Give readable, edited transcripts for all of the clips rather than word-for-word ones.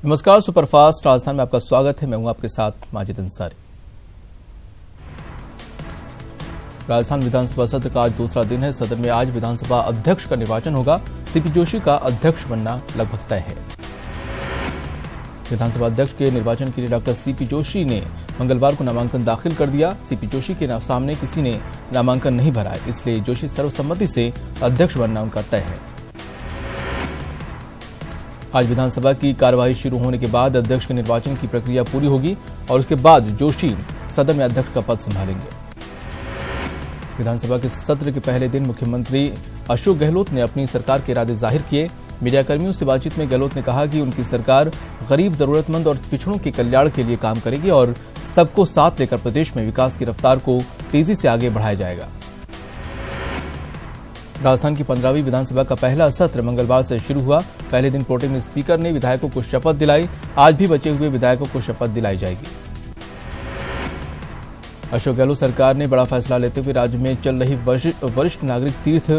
नमस्कार, सुपरफास्ट राजस्थान में आपका स्वागत है। मैं हूं आपके साथ माजिद अंसारी। राजस्थान विधानसभा सत्र का आज दूसरा दिन है। सदन में आज विधानसभा अध्यक्ष का निर्वाचन होगा। सीपी जोशी का अध्यक्ष बनना लगभग तय है। विधानसभा अध्यक्ष के निर्वाचन के लिए डॉक्टर सीपी जोशी ने मंगलवार को नामांकन दाखिल कर दिया। सीपी जोशी के सामने किसी ने नामांकन नहीं भरा है, इसलिए जोशी सर्वसम्मति से अध्यक्ष बनना उनका तय है। आज विधानसभा की कार्यवाही शुरू होने के बाद अध्यक्ष के निर्वाचन की प्रक्रिया पूरी होगी और उसके बाद जोशी सदन में अध्यक्ष का पद संभालेंगे। विधानसभा के सत्र के पहले दिन मुख्यमंत्री अशोक गहलोत ने अपनी सरकार के इरादे जाहिर किए। मीडियाकर्मियों से बातचीत में गहलोत ने कहा कि उनकी सरकार गरीब, जरूरतमंद और पिछड़ों के कल्याण के लिए काम करेगी और सबको साथ लेकर प्रदेश में विकास की रफ्तार को तेजी से आगे बढ़ाया जाएगा। राजस्थान की 15वीं विधानसभा का पहला सत्र मंगलवार से शुरू हुआ। पहले दिन प्रोटेम स्पीकर ने विधायकों को शपथ दिलाई। आज भी बचे हुए विधायकों को शपथ दिलाई जाएगी। अशोक गहलोत सरकार ने बड़ा फैसला लेते हुए राज्य में चल रही वरिष्ठ नागरिक तीर्थ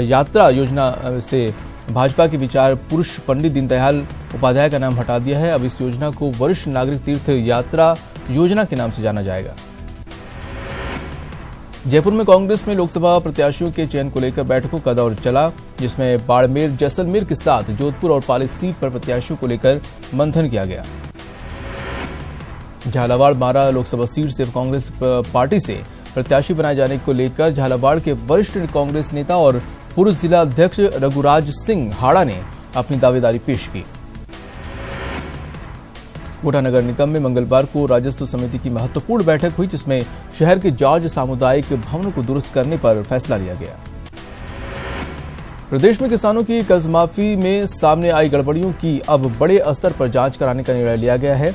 यात्रा योजना से भाजपा के विचार पुरुष पंडित दीनदयाल उपाध्याय का नाम हटा दिया है। अब इस योजना को वरिष्ठ नागरिक तीर्थ यात्रा योजना के नाम से जाना जाएगा। जयपुर में कांग्रेस में लोकसभा प्रत्याशियों के चयन को लेकर बैठकों का दौर चला, जिसमें बाड़मेर, जैसलमेर के साथ जोधपुर और पाली सीट पर प्रत्याशियों को लेकर मंथन किया गया। झालावाड़ बारां लोकसभा सीट से कांग्रेस पार्टी से प्रत्याशी बनाए जाने को लेकर झालावाड़ के वरिष्ठ कांग्रेस नेता और पूर्व जिला अध्यक्ष रघुराज सिंह हाड़ा ने अपनी दावेदारी पेश की। कोटा नगर निगम में मंगलवार को राजस्व समिति की महत्वपूर्ण बैठक हुई, जिसमें शहर के जॉर्ज सामुदायिक भवनों को दुरुस्त करने पर फैसला लिया गया। प्रदेश में किसानों की कर्ज माफी में सामने आई गड़बड़ियों की अब बड़े स्तर पर जांच कराने का निर्णय लिया गया है।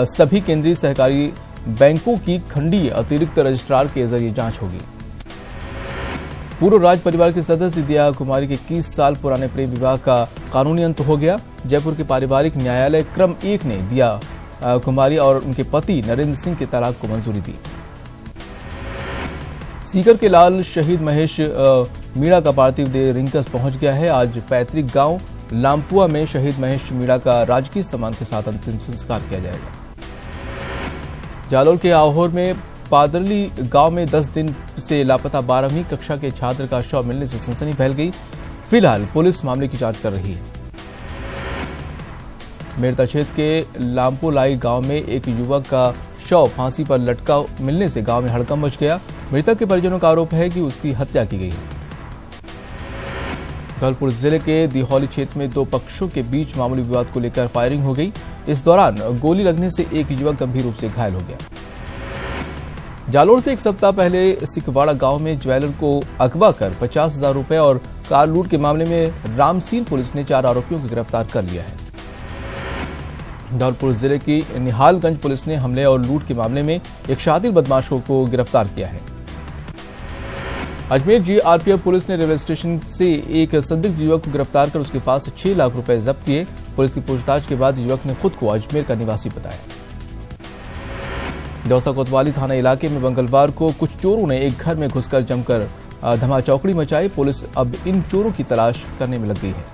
सभी केंद्रीय सहकारी बैंकों की खंडीय अतिरिक्त रजिस्ट्रार के जरिए जांच होगी। पूर्व राज परिवार के सदस्य दिया कुमारी के 21 साल पुराने प्रेम विवाह का कानूनी अंत हो गया। जयपुर के पारिवारिक न्यायालय क्रम 1 ने दिया कुमारी और उनके पति नरेंद्र सिंह के तलाक को मंजूरी दी। सीकर के लाल शहीद महेश मीणा का पार्थिव देह रिंकस पहुंच गया है। आज पैतृक गांव लामपुआ में शहीद महेश मीणा का राजकीय सम्मान के साथ अंतिम संस्कार किया जाएगा। जालौर के आहोर में पादरली गांव में 10 दिन से लापता 12वीं कक्षा के छात्र का शव मिलने से सनसनी फैल गई। फिलहाल पुलिस मामले की जांच कर रही है। मेरता क्षेत्र के लामपोलाई गांव में एक युवक का शव फांसी पर लटका मिलने से गांव में हड़कंप मच गया। मृतक के परिजनों का आरोप है कि उसकी हत्या की गई है। धौलपुर जिले के दिहौली क्षेत्र में 2 पक्षों के बीच मामूली विवाद को लेकर फायरिंग हो गई। इस दौरान गोली लगने से एक युवक गंभीर रूप से घायल हो गया। जालोर से एक सप्ताह पहले सिकवाड़ा गांव में ज्वेलर को अगवा कर 50,000 रुपए और कार लूट के मामले में रामसीन पुलिस ने 4 आरोपियों को गिरफ्तार कर लिया है। धौलपुर जिले की निहालगंज पुलिस ने हमले और लूट के मामले में एक शातिर बदमाश को गिरफ्तार किया है। अजमेर जीआरपीएफ पुलिस ने रेलवे स्टेशन से एक संदिग्ध युवक को गिरफ्तार कर उसके पास 6 लाख रुपए जब्त किए। पुलिस की पूछताछ के बाद युवक ने खुद को अजमेर का निवासी बताया। दौसा कोतवाली थाना इलाके में मंगलवार को कुछ चोरों ने एक घर में घुसकर जमकर धमाचौकड़ी मचाई। पुलिस अब इन चोरों की तलाश करने में लग गई है।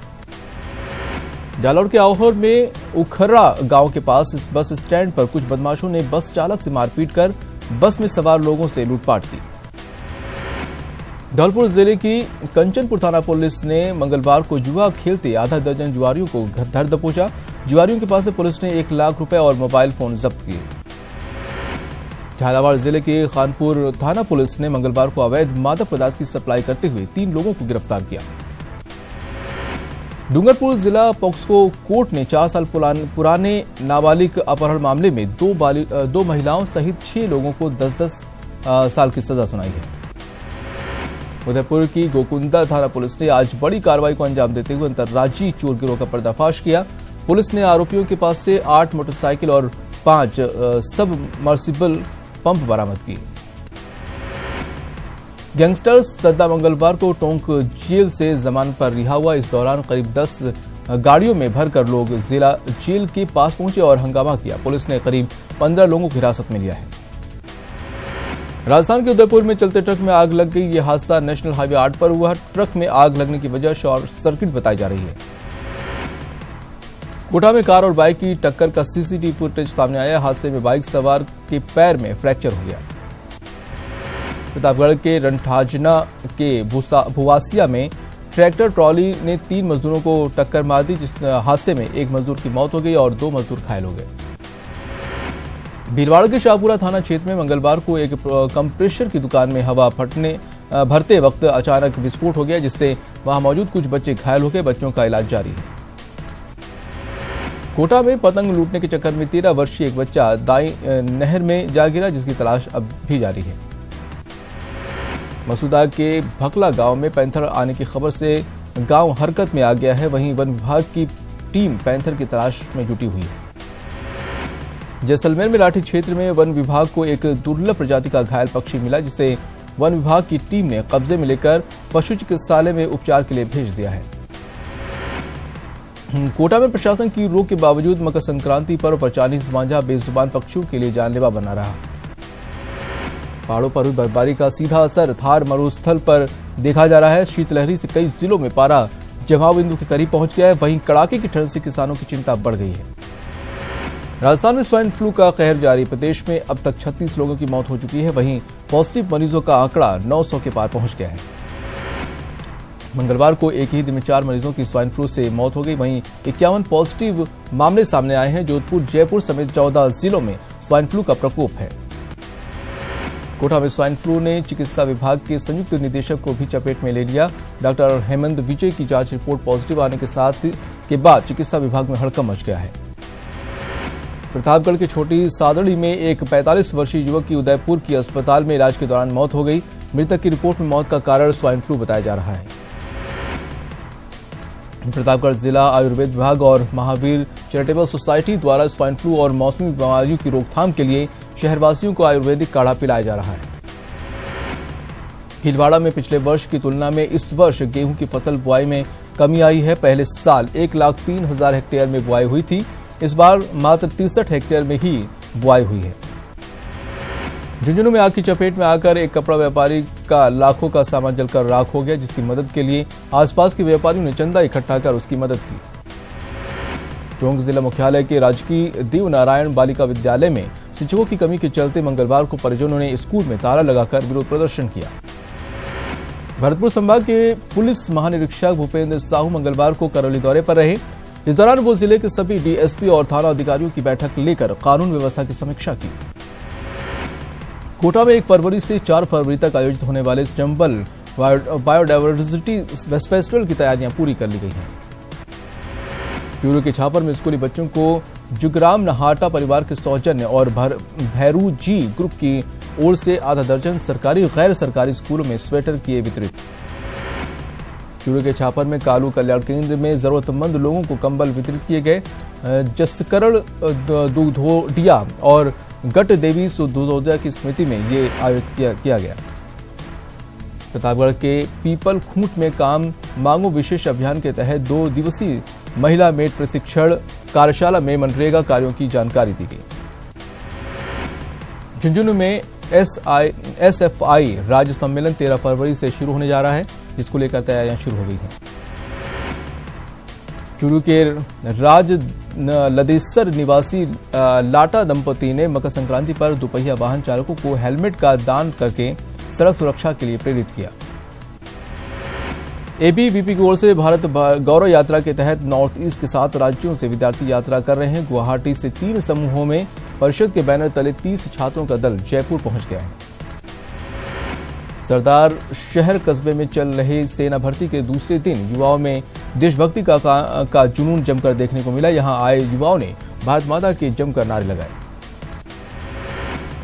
जालौर के आहोर में उखर्रा गांव के पास इस बस स्टैंड पर कुछ बदमाशों ने बस चालक से मारपीट कर बस में सवार लोगों से लूटपाट की। धौलपुर जिले की कंचनपुर थाना पुलिस ने मंगलवार को जुआ खेलते आधा दर्जन जुआरियों को धर दबोचा। जुआरियों के पास से पुलिस ने 1 लाख रुपए और मोबाइल फोन जब्त किए। झालावाड़ जिले के खानपुर थाना पुलिस ने मंगलवार को अवैध मादक पदार्थ की सप्लाई करते हुए 3 लोगों को गिरफ्तार किया। डूंगरपुर जिला पॉक्सो कोर्ट ने 4 साल पुराने नाबालिग अपहरण मामले में 2 महिलाओं सहित 6 लोगों को 10-10 साल की सजा सुनाई है। उदयपुर की गोकुंदा थाना पुलिस ने आज बड़ी कार्रवाई को अंजाम देते हुए अंतर्राज्यीय चोर गिरोह का पर्दाफाश किया। पुलिस ने आरोपियों के पास से 8 मोटरसाइकिल और 5 सबमर्सिबल पंप बरामद किए। गैंगस्टर सद्दा मंगलवार को टोंक जेल से जमानत पर रिहा हुआ। इस दौरान करीब 10 गाड़ियों में भरकर लोग जिला जेल के पास पहुंचे और हंगामा किया। पुलिस ने करीब 15 लोगों को हिरासत में लिया है। राजस्थान के उदयपुर में चलते ट्रक में आग लग गई। यह हादसा नेशनल हाईवे 8 पर हुआ। ट्रक में आग लगने की वजह शॉर्ट सर्किट बताई जा रही है। कोटा में कार और बाइक की टक्कर का सीसीटीवी फुटेज सामने आया। हादसे में बाइक सवार के पैर में फ्रैक्चर हो गया। प्रतापगढ़ के रंठाजना के भुवासिया में ट्रैक्टर ट्रॉली ने 3 मजदूरों को टक्कर मार दी, जिस हादसे में एक मजदूर की मौत हो गई और 2 मजदूर घायल हो गए। भीलवाड़ा के शाहपुरा थाना क्षेत्र में मंगलवार को एक कंप्रेसर की दुकान में हवा भरते वक्त अचानक विस्फोट हो गया, जिससे वहां मौजूद कुछ बच्चे घायल हो गए। बच्चों का इलाज जारी है। कोटा में पतंग लूटने के चक्कर में 13 वर्षीय एक बच्चा दाई नहर में जा गिरा, जिसकी तलाश अब भी जारी है। मसूदा के भकला गांव में पैंथर आने की खबर से गांव हरकत में आ गया है। वहीं वन विभाग की टीम पैंथर की तलाश में जुटी हुई है। जैसलमेर में लाठी क्षेत्र में वन विभाग को एक दुर्लभ प्रजाति का घायल पक्षी मिला, जिसे वन विभाग की टीम ने कब्जे में लेकर पशु चिकित्सालय में उपचार के लिए भेज दिया है। कोटा में प्रशासन की रोक के बावजूद मकर संक्रांति पर चालीस मांझा बेजुबान पक्षियों के लिए जानलेवा बना रहा। पहाड़ों पर हुई बर्फबारी का सीधा असर थार मरुस्थल पर देखा जा रहा है। शीतलहरी से कई जिलों में पारा जमाव बिंदु के करीब पहुंच गया है। वहीं कड़ाके की ठंड से किसानों की चिंता बढ़ गई है। राजस्थान में स्वाइन फ्लू का कहर जारी। प्रदेश में अब तक 36 लोगों की मौत हो चुकी है। वहीं पॉजिटिव मरीजों का आंकड़ा 900 के पार पहुंच गया है। मंगलवार को एक ही दिन में 4 मरीजों की स्वाइन फ्लू से मौत हो गई। वहीं 51 पॉजिटिव मामले सामने आए हैं। जोधपुर, जयपुर समेत 14 जिलों में स्वाइन फ्लू का प्रकोप है। कोटा में स्वाइन फ्लू ने चिकित्सा विभाग के संयुक्त निदेशक को भी चपेट में ले लिया। डॉक्टर हेमंत विजय की जांच रिपोर्ट पॉजिटिव आने के बाद चिकित्सा विभाग में हड़कंप मच गया है। प्रतापगढ़ के छोटी सादड़ी में एक 45 वर्षीय युवक की उदयपुर की अस्पताल में इलाज के दौरान मौत हो गई। मृतक की रिपोर्ट में मौत का कारण स्वाइन फ्लू बताया जा रहा है। प्रतापगढ़ जिला आयुर्वेद विभाग और महावीर चैरिटेबल सोसाइटी द्वारा स्वाइन फ्लू और मौसमी बीमारियों की रोकथाम के लिए शहरवासियों को आयुर्वेदिक काढ़ा पिलाया जा रहा है। भीलवाड़ा में पिछले वर्ष की तुलना में इस वर्ष गेहूं की फसल बुआई में कमी आई है। पहले साल 1,03,000 हेक्टेयर में बुआई हुई थी। इस बार मात्र 63 हेक्टेयर में ही बुआई हुई है। झुंझुनू में आग की चपेट में आकर एक कपड़ा व्यापारी का लाखों का सामान जलकर राख हो गया, जिसकी मदद के लिए आसपास के व्यापारियों ने चंदा इकट्ठा कर उसकी मदद की। टोंक जिला मुख्यालय के राजकीय देव नारायण बालिका विद्यालय में शिक्षकों की कमी के चलते मंगलवार को परिजनों ने स्कूल में ताला लगाकर विरोध प्रदर्शन किया। भरतपुर संभाग के पुलिस महानिरीक्षक भूपेंद्र साहू मंगलवार को करौली दौरे पर रहे। इस दौरान वो जिले के सभी डीएसपी और थाना अधिकारियों की बैठक लेकर कानून व्यवस्था की समीक्षा की। कोटा में 1 फरवरी से 4 फरवरी तक आयोजित होने वाले चंबल बायोडायवर्सिटी फेस्टिवल की तैयारियां पूरी कर ली गई हैं। चूरू के छापर में स्कूली बच्चों को जुगराम नहाटा परिवार के सौजन्य और भैरू जी ग्रुप की ओर से आधा दर्जन सरकारी गैर सरकारी स्कूलों में स्वेटर किए वितरित। चूरू के छापर में कालू कल्याण केंद्र में जरूरतमंद लोगों को कंबल वितरित किए गए। जसकरण दुधोडिया और गट देवी दुधोडिया की स्मृति में ये आयोजित किया गया। प्रतापगढ़ के पीपल खूंट में काम मांगो विशेष अभियान के तहत 2 दिवसीय महिला मेड प्रशिक्षण कार्यशाला में मनरेगा कार्यों की जानकारी दी गई। झुंझुनू में SFI राज्य सम्मेलन 13 फरवरी से शुरू होने जा रहा है, जिसको लेकर तैयारियां शुरू हो गई हैं। चूरू के राज लदेसर निवासी लाटा दंपति ने मकर संक्रांति पर दुपहिया वाहन चालकों को हेलमेट का दान करके सड़क सुरक्षा के लिए प्रेरित किया। ABVP की ओर से भारत गौरव यात्रा के तहत नॉर्थ ईस्ट के 7 राज्यों से विद्यार्थी यात्रा कर रहे हैं। गुवाहाटी से 3 समूहों में परिषद के बैनर तले 30 छात्रों का दल जयपुर पहुंच गया है। सरदार शहर कस्बे में चल रहे सेना भर्ती के दूसरे दिन युवाओं में देशभक्ति का जुनून जमकर देखने को मिला। यहां आए युवाओं ने भारत माता के जमकर नारे लगाए।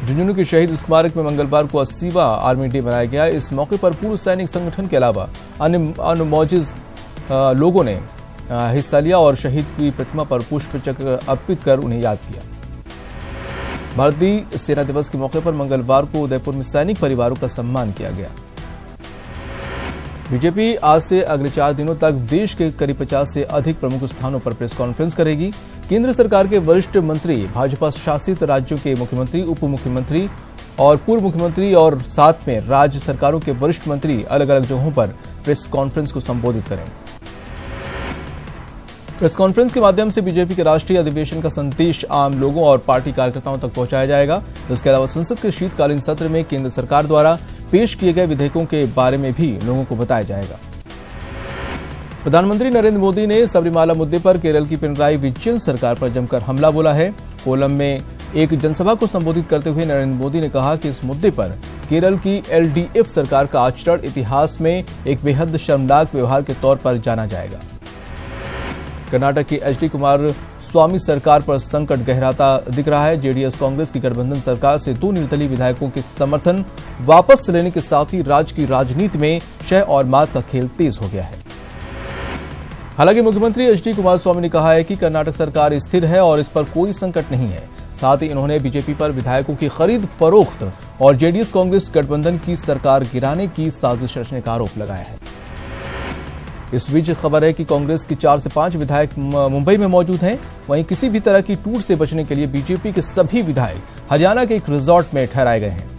झुंझुनू के शहीद स्मारक में मंगलवार को 80वां आर्मी डे मनाया गया। इस मौके पर पूर्व सैनिक संगठन के अलावा अन्य मौजूद लोगों ने हिस्सा लिया और शहीद की प्रतिमा पर पुष्प चक्र अर्पित कर उन्हें याद किया। भारतीय सेना दिवस के मौके पर मंगलवार को उदयपुर में सैनिक परिवारों का सम्मान किया गया। बीजेपी आज से अगले 4 दिनों तक देश के करीब 50 से अधिक प्रमुख स्थानों पर प्रेस कॉन्फ्रेंस करेगी। केंद्र सरकार के वरिष्ठ मंत्री, भाजपा शासित राज्यों के मुख्यमंत्री, उप मुख्यमंत्री और पूर्व मुख्यमंत्री और साथ में राज्य सरकारों के वरिष्ठ मंत्री अलग अलग जगहों पर प्रेस कॉन्फ्रेंस को संबोधित करेंगे। प्रेस कॉन्फ्रेंस के माध्यम से बीजेपी के राष्ट्रीय अधिवेशन का संदेश आम लोगों और पार्टी कार्यकर्ताओं तक पहुंचाया जाएगा। इसके अलावा संसद के शीतकालीन सत्र में केंद्र सरकार द्वारा पेश किए गए विधेयकों के बारे में भी लोगों को बताया जाएगा। प्रधानमंत्री नरेंद्र मोदी ने सबरीमाला मुद्दे पर केरल की पिनराई विजयन सरकार पर जमकर हमला बोला है। कोलम में एक जनसभा को संबोधित करते हुए नरेंद्र मोदी ने कहा कि इस मुद्दे पर केरल की एलडीएफ सरकार का आचरण इतिहास में एक बेहद शर्मनाक व्यवहार के तौर पर जाना जाएगा। कर्नाटक की एचडी कुमार स्वामी सरकार पर संकट गहराता दिख रहा है। जेडीएस कांग्रेस की गठबंधन सरकार से 2 निर्दलीय विधायकों के समर्थन वापस लेने के साथ ही राज्य की राजनीति में शह और मात का खेल तेज हो गया है। हालांकि मुख्यमंत्री एचडी कुमार स्वामी ने कहा है कि कर्नाटक सरकार स्थिर है और इस पर कोई संकट नहीं है। साथ ही इन्होंने बीजेपी पर विधायकों की खरीद फरोख्त और जेडीएस कांग्रेस गठबंधन की सरकार गिराने की साजिश रचने का आरोप लगाया है। इस बीच खबर है कि कांग्रेस के 4 से 5 विधायक मुंबई में मौजूद हैं। वहीं किसी भी तरह की टूट से बचने के लिए बीजेपी के सभी विधायक हरियाणा के एक रिजॉर्ट में ठहराए गए हैं।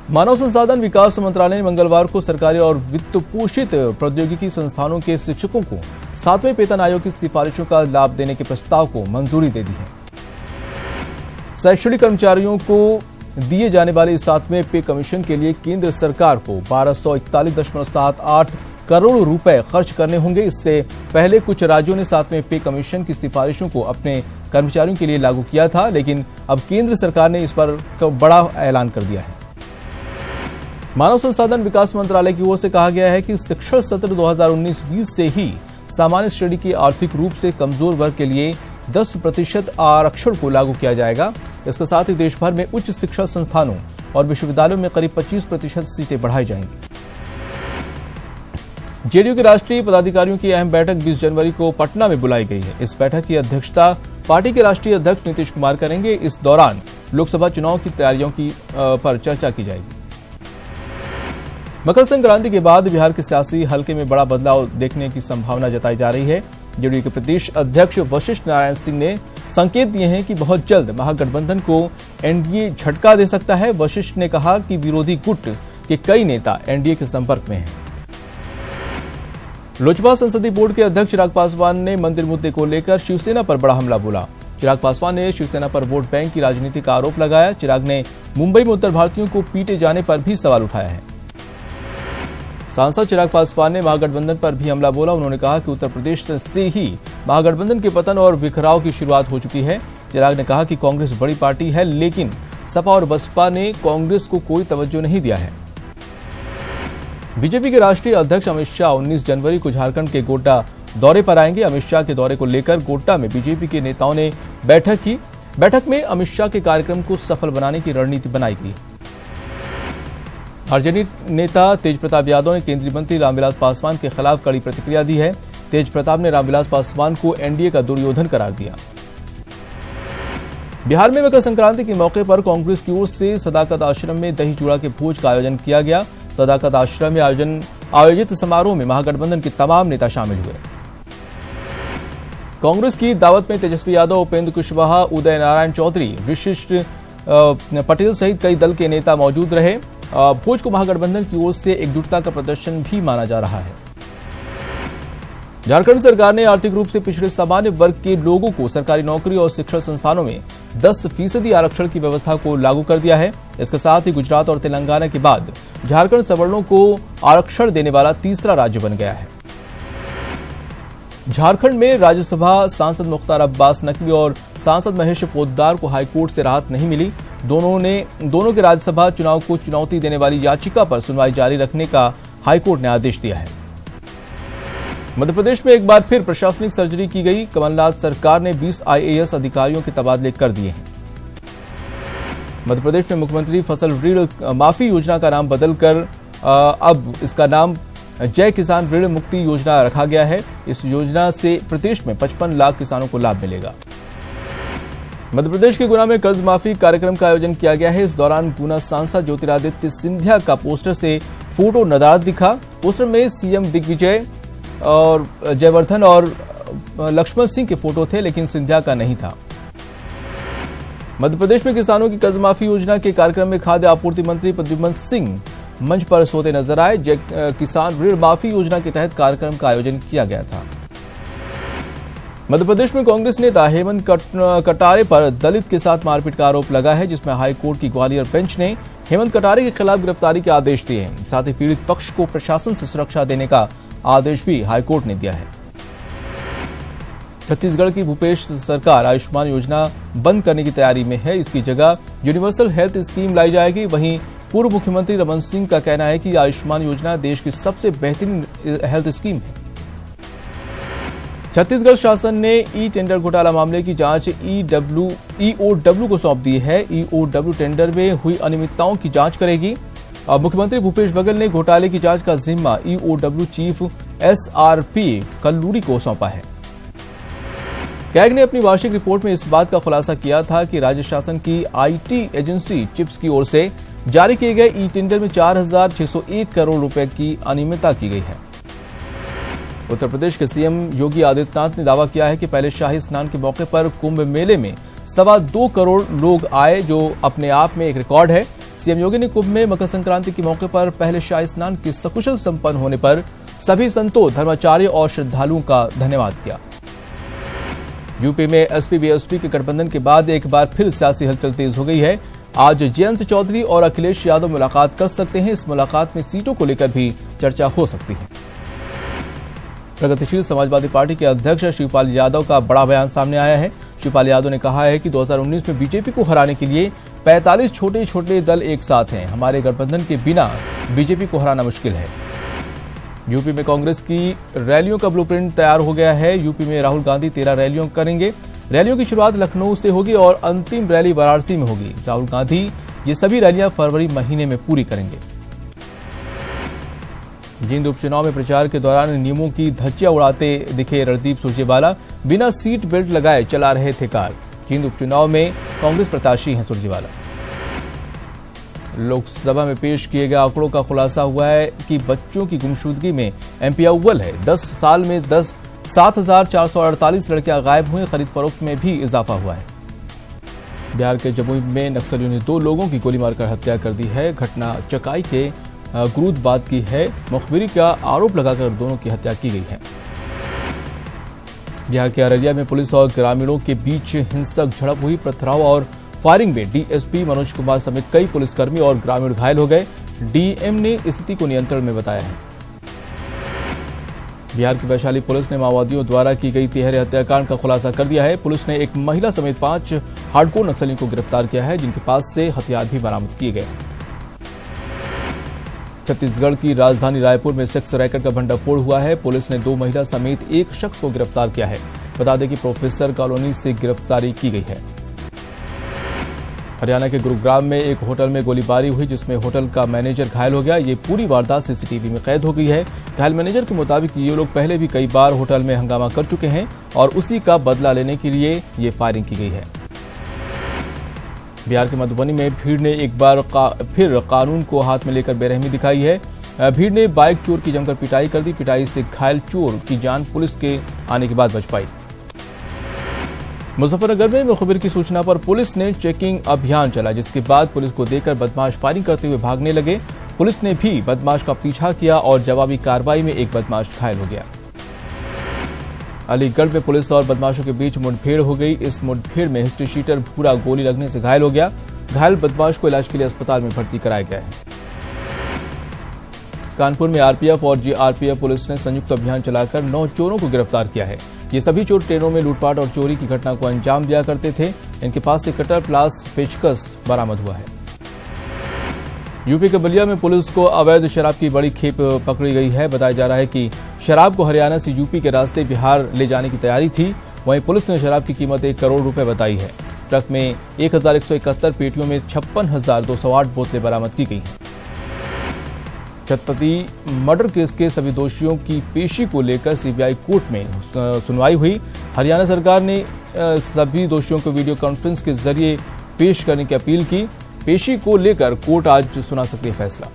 मानव संसाधन विकास मंत्रालय ने मंगलवार को सरकारी और वित्त पोषित प्रौद्योगिकी संस्थानों के शिक्षकों को 7वें वेतन आयोग की सिफारिशों का लाभ देने के प्रस्ताव को मंजूरी दे दी है। शैक्षणिक कर्मचारियों को दिए जाने वाले 7वें पे कमीशन के लिए केंद्र सरकार को 1241.78 करोड़ रुपए खर्च करने होंगे। इससे पहले कुछ राज्यों ने 7वें पे कमीशन की सिफारिशों को अपने कर्मचारियों के लिए लागू किया था, लेकिन अब केंद्र सरकार ने इस पर बड़ा ऐलान कर दिया है। मानव संसाधन विकास मंत्रालय की ओर से कहा गया है कि शिक्षण सत्र 2019-20 से ही सामान्य श्रेणी की आर्थिक रूप से कमजोर वर्ग के लिए 10% आरक्षण को लागू किया जाएगा। इसके साथ ही देश भर में उच्च शिक्षा संस्थानों और विश्वविद्यालयों में करीब 25% सीटें बढ़ाई जाएंगी। जेडीयू के राष्ट्रीय पदाधिकारियों की अहम बैठक 20 जनवरी को पटना में बुलाई गई है। इस बैठक की अध्यक्षता पार्टी के राष्ट्रीय अध्यक्ष नीतीश कुमार करेंगे। इस दौरान लोकसभा चुनाव की तैयारियों पर चर्चा की जाएगी। मकर संक्रांति के बाद बिहार के सियासी हलके में बड़ा बदलाव देखने की संभावना जताई जा रही है। जेडीयू के प्रदेश अध्यक्ष वशिष्ठ नारायण सिंह ने संकेत दिए हैं कि बहुत जल्द महागठबंधन को एनडीए झटका दे सकता है। वशिष्ठ ने कहा कि विरोधी गुट के कई नेता एनडीए के संपर्क में हैं। लोजपा संसदीय बोर्ड के अध्यक्ष चिराग पासवान ने मंदिर मुद्दे को लेकर शिवसेना पर बड़ा हमला बोला। चिराग पासवान ने शिवसेना पर वोट बैंक की राजनीति का आरोप लगाया। चिराग ने मुंबई में उत्तर भारतीयों को पीटे जाने पर भी सवाल उठाया है। सांसद चिराग पासवान ने महागठबंधन पर भी हमला बोला। उन्होंने कहा कि उत्तर प्रदेश से ही महागठबंधन के पतन और बिखराव की शुरुआत हो चुकी है। चिराग ने कहा कि कांग्रेस बड़ी पार्टी है, लेकिन सपा और बसपा ने कांग्रेस को कोई तवज्जो नहीं दिया है। बीजेपी के राष्ट्रीय अध्यक्ष अमित शाह 19 जनवरी को झारखंड के गोड्डा दौरे पर आएंगे। अमित शाह के दौरे को लेकर गोड्डा में बीजेपी के नेताओं ने बैठक की। बैठक में अमित शाह के कार्यक्रम को सफल बनाने की रणनीति बनाई गई। आरजेडी नेता तेज प्रताप यादव ने केंद्रीय मंत्री रामविलास पासवान के खिलाफ कड़ी प्रतिक्रिया दी है। तेज प्रताप ने रामविलास पासवान को एनडीए का दुर्योधन करार दिया। बिहार में मकर संक्रांति के मौके पर कांग्रेस की ओर से सदाकत आश्रम में दही चूड़ा के भोज का आयोजन किया गया। सदाकत आश्रम में आयोजित समारोह में महागठबंधन के तमाम नेता शामिल हुए। कांग्रेस की दावत में तेजस्वी यादव, उपेंद्र कुशवाहा, उदय नारायण चौधरी, विशिष्ट पटेल सहित कई दल के नेता मौजूद रहे। भोज को महागठबंधन की ओर से एकजुटता का प्रदर्शन भी माना जा रहा है। झारखंड सरकार ने आर्थिक रूप से पिछड़े सामान्य वर्ग के लोगों को सरकारी नौकरी और शिक्षण संस्थानों में 10% आरक्षण की व्यवस्था को लागू कर दिया है। इसके साथ ही गुजरात और तेलंगाना के बाद झारखंड सवर्णों को आरक्षण देने वाला तीसरा राज्य बन गया है। झारखंड में राज्यसभा सांसद मुख्तार अब्बास नकवी और सांसद महेश पोद्दार को हाईकोर्ट से राहत नहीं मिली। दोनों के राज्यसभा चुनाव को चुनौती देने वाली याचिका पर सुनवाई जारी रखने का हाईकोर्ट ने आदेश दिया है। मध्य प्रदेश में एक बार फिर प्रशासनिक सर्जरी की गई। कमलनाथ सरकार ने 20 आईएएस अधिकारियों के तबादले कर दिए हैं। मध्य प्रदेश में मुख्यमंत्री फसल ऋण माफी योजना का नाम बदलकर अब इसका नाम जय किसान ऋण मुक्ति योजना रखा गया है। इस योजना से प्रदेश में 55 लाख किसानों को लाभ मिलेगा। मध्य प्रदेश के गुना में कर्ज माफी कार्यक्रम का आयोजन किया गया है। इस दौरान गुना सांसद ज्योतिरादित्य सिंधिया का पोस्टर से फोटो नदारद दिखा। पोस्टर में सीएम दिग्विजय और जयवर्धन और लक्ष्मण सिंह के फोटो थे, लेकिन सिंधिया का नहीं था। मध्य प्रदेश में किसानों की कर्ज माफी योजना के कार्यक्रम में खाद्य आपूर्ति मंत्री प्रद्युम्न सिंह मंच पर सोते नजर आए। किसान ऋण माफी योजना के तहत कार्यक्रम का आयोजन किया गया था। मध्य प्रदेश में कांग्रेस नेता हेमंत कटारे पर दलित के साथ मारपीट का आरोप लगा है, जिसमें हाईकोर्ट की ग्वालियर बेंच ने हेमंत कटारे के खिलाफ गिरफ्तारी के आदेश दिए हैं। साथ ही पीड़ित पक्ष को प्रशासन से सुरक्षा देने का आदेश भी हाईकोर्ट ने दिया है। छत्तीसगढ़ की भूपेश सरकार आयुष्मान योजना बंद करने की तैयारी में है। इसकी जगह यूनिवर्सल हेल्थ स्कीम लाई जाएगी। वहीं पूर्व मुख्यमंत्री रमन सिंह का कहना है कि आयुष्मान योजना देश की सबसे बेहतरीन हेल्थ स्कीम है। छत्तीसगढ़ शासन ने ई टेंडर घोटाला मामले की जांच ईओडब्ल्यू को सौंप दी है। ईओडब्ल्यू टेंडर में हुई अनियमितताओं की जांच करेगी। मुख्यमंत्री भूपेश बघेल ने घोटाले की जांच का जिम्मा ईओडब्ल्यू चीफ एसआरपी कल्लूरी को सौंपा है। कैग ने अपनी वार्षिक रिपोर्ट में इस बात का खुलासा किया था कि राज्य शासन की आईटी एजेंसी चिप्स की ओर से जारी किए गए ई टेंडर में 4,601 करोड़ रुपए की अनियमितता की गई है। उत्तर प्रदेश के सीएम योगी आदित्यनाथ ने दावा किया है कि पहले शाही स्नान के मौके पर कुंभ मेले में 2.25 करोड़ लोग आए, जो अपने आप में एक रिकॉर्ड है। सीएम योगी ने कुंभ में मकर संक्रांति के मौके पर पहले शाही स्नान के सकुशल संपन्न होने पर सभी संतों, धर्माचार्य और श्रद्धालुओं का धन्यवाद किया। यूपी में एसपी बीएसपी के गठबंधन के बाद एक बार फिर सियासी हलचल तेज हो गई है। आज जयंत चौधरी और अखिलेश यादव मुलाकात कर सकते हैं। इस मुलाकात में सीटों को लेकर भी चर्चा हो सकती है। प्रगतिशील समाजवादी पार्टी के अध्यक्ष शिवपाल यादव का बड़ा बयान सामने आया है। शिवपाल यादव ने कहा है कि 2019 में बीजेपी को हराने के लिए 45 छोटे छोटे दल एक साथ हैं। हमारे गठबंधन के बिना बीजेपी को हराना मुश्किल है। यूपी में कांग्रेस की रैलियों का ब्लूप्रिंट तैयार हो गया है। यूपी में राहुल गांधी 13 रैलियों करेंगे। रैलियों की शुरुआत लखनऊ से होगी और अंतिम रैली वाराणसी में होगी। राहुल गांधी ये सभी रैलियां फरवरी महीने में पूरी करेंगे। जींद उपचुनाव में प्रचार के दौरान नियमों की धज्जियां उड़ाते दिखे रणदीप सुरजेवाला। बिना सीट बेल्ट लगाए चला रहे थे कार। जींद उपचुनाव में कांग्रेस प्रत्याशी हैं सुरजेवाला। लोकसभा में पेश किए गए आंकड़ों का खुलासा हुआ है कि बच्चों की गुमशुदगी में एमपी अव्वल है। 10 साल में 7,448 लड़कियां गायब हुई। खरीद फरोख्त में भी इजाफा हुआ है। बिहार के जमुई में नक्सलियों ने 2 लोगों की गोली मारकर हत्या कर दी है। घटना चकाई के गुरूदाबाद की है। मुखबिरी का आरोप लगाकर दोनों की हत्या की गई है। बिहार के अररिया में पुलिस और ग्रामीणों के बीच हिंसक झड़प हुई। पथराव और फायरिंग में डीएसपी मनोज कुमार समेत कई पुलिसकर्मी और ग्रामीण घायल हो गए। डीएम ने स्थिति को नियंत्रण में बताया है। बिहार की वैशाली पुलिस ने माओवादियों द्वारा की गई तिहरे हत्याकांड का खुलासा कर दिया है। पुलिस ने एक महिला समेत 5 हार्डकोर नक्सलियों को गिरफ्तार किया है, जिनके पास से हथियार भी बरामद किए गए। छत्तीसगढ़ की राजधानी रायपुर में सेक्स रैकेट का भंडाफोड़ हुआ है। पुलिस ने 2 महिला समेत एक शख्स को गिरफ्तार किया है। बता दें कि प्रोफेसर कॉलोनी से गिरफ्तारी की गई है। हरियाणा के गुरुग्राम में एक होटल में गोलीबारी हुई, जिसमें होटल का मैनेजर घायल हो गया। ये पूरी वारदात सीसीटीवी में कैद हो गई है। घायल मैनेजर के मुताबिक ये लोग पहले भी कई बार होटल में हंगामा कर चुके हैं और उसी का बदला लेने के लिए ये फायरिंग की गई है। बिहार के मधुबनी में भीड़ ने एक बार फिर कानून को हाथ में लेकर बेरहमी दिखाई है। भीड़ ने बाइक चोर की जमकर पिटाई कर दी। पिटाई से घायल चोर की जान पुलिस के आने के बाद बच पाई। मुजफ्फरनगर में मुखबिर की सूचना पर पुलिस ने चेकिंग अभियान चला, जिसके बाद पुलिस को देखकर बदमाश फायरिंग करते हुए भागने लगे। पुलिस ने भी बदमाश का पीछा किया और जवाबी कार्रवाई में एक बदमाश घायल हो गया। अलीगढ़ में पुलिस और बदमाशों के बीच मुठभेड़ हो गई। इस मुठभेड़ में हिस्ट्री शीटर भूरा गोली लगने से घायल हो गया। घायल बदमाश को इलाज के लिए अस्पताल में भर्ती कराया गया है। कानपुर में आरपीएफ और जीआरपीएफ पुलिस ने संयुक्त अभियान चलाकर 9 चोरों को गिरफ्तार किया है। ये सभी चोर ट्रेनों में लूटपाट और चोरी की घटना को अंजाम दिया करते थे। इनके पास से कटर, प्लास, पेचकस बरामद हुआ है। यूपी के बलिया में पुलिस को अवैध शराब की बड़ी खेप पकड़ी गई है। बताया जा रहा है कि शराब को हरियाणा से यूपी के रास्ते बिहार ले जाने की तैयारी थी। वहीं पुलिस ने शराब की कीमत 1 करोड़ रुपए बताई है। ट्रक में 1171 पेटियों में 56,208 बोतलें बरामद की गई हैं। छत्रपति मर्डर केस के सभी दोषियों की पेशी को लेकर सीबीआई कोर्ट में सुनवाई हुई। हरियाणा सरकार ने सभी दोषियों को वीडियो कॉन्फ्रेंस के जरिए पेश करने की अपील की। पेशी को लेकर कोर्ट आज सुना सकती है फैसला।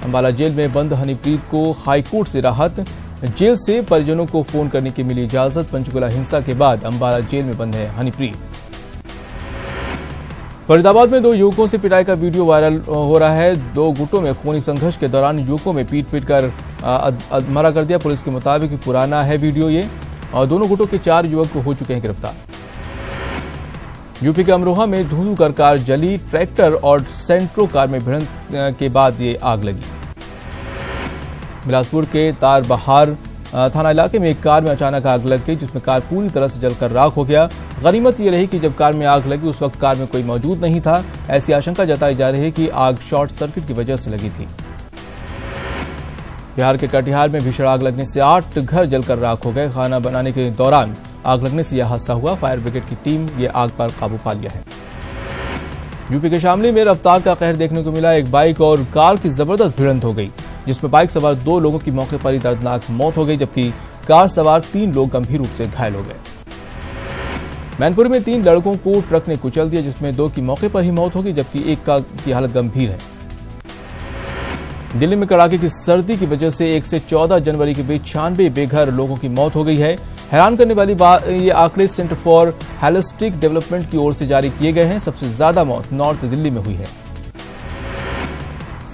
अंबाला जेल में बंद हनीप्रीत को हाईकोर्ट से राहत। जेल से परिजनों को फोन करने की मिली इजाजत। पंचकुला हिंसा के बाद अंबाला जेल में बंद है हनीप्रीत। फरीदाबाद में 2 युवकों से पिटाई का वीडियो वायरल हो रहा है। 2 गुटों में खूनी संघर्ष के दौरान युवकों में पीट कर मारा कर दिया। पुलिस के मुताबिक पुराना है वीडियो ये, और दोनों गुटों के 4 युवक हो चुके हैं गिरफ्तार। यूपी के अमरोहा में धुआं कर कार जली, ट्रैक्टर और सेंट्रो कार में भिड़ंत के बाद ये आग लगी। बिलासपुर के तारबहार थाना इलाके में एक कार में अचानक आग लग गई, जिसमें कार पूरी तरह से जलकर राख हो गया। गनीमत ये रही कि जब कार में आग लगी उस वक्त कार में कोई मौजूद नहीं था। ऐसी आशंका जताई जा रही है कि आग शॉर्ट सर्किट की वजह से लगी थी। बिहार के कटिहार में भीषण आग लगने से 8 घर जलकर राख हो गए। खाना बनाने के दौरान आग लगने से यह हादसा हुआ। फायर ब्रिगेड की टीम ये आग पर काबू पा लिया है। यूपी के शामली में रफ्तार का कहर देखने को मिला। एक बाइक और कार की जबरदस्त भिड़ंत हो गई, जिसमें बाइक सवार 2 लोगों की मौके पर ही दर्दनाक मौत हो गई, जबकि कार सवार 3 लोग गंभीर रूप से घायल हो गए। मैनपुरी में 3 लड़कों को ट्रक ने कुचल दिया, जिसमें 2 की मौके पर ही मौत हो गई, जबकि एक की हालत गंभीर है। दिल्ली में कड़ाके की सर्दी की वजह से 1 से 14 जनवरी के बीच 96 बेघर लोगों की मौत हो गई है। हैरान करने वाली बात, ये आंकड़े सेंटर फॉर होलिस्टिक डेवलपमेंट की ओर से जारी किए गए हैं। सबसे ज्यादा मौत नॉर्थ दिल्ली में हुई है।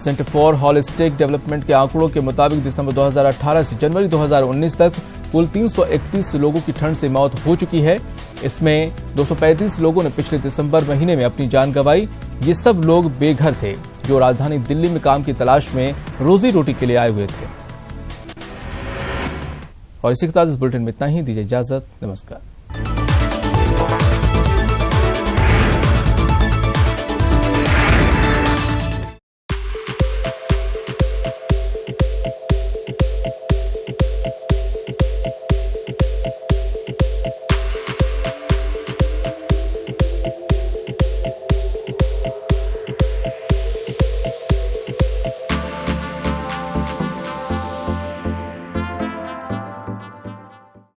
सेंटर फॉर होलिस्टिक डेवलपमेंट के आंकड़ों के मुताबिक दिसंबर 2018 से जनवरी 2019 तक कुल 331 लोगों की ठंड से मौत हो चुकी है। इसमें 235 लोगों ने पिछले दिसंबर महीने में अपनी जान गंवाई। ये सब लोग बेघर थे जो राजधानी दिल्ली में काम की तलाश में रोजी रोटी के लिए आए हुए थे। और इसी के साथ इस बुलेटिन में इतना ही। दीजिए इजाजत। नमस्कार।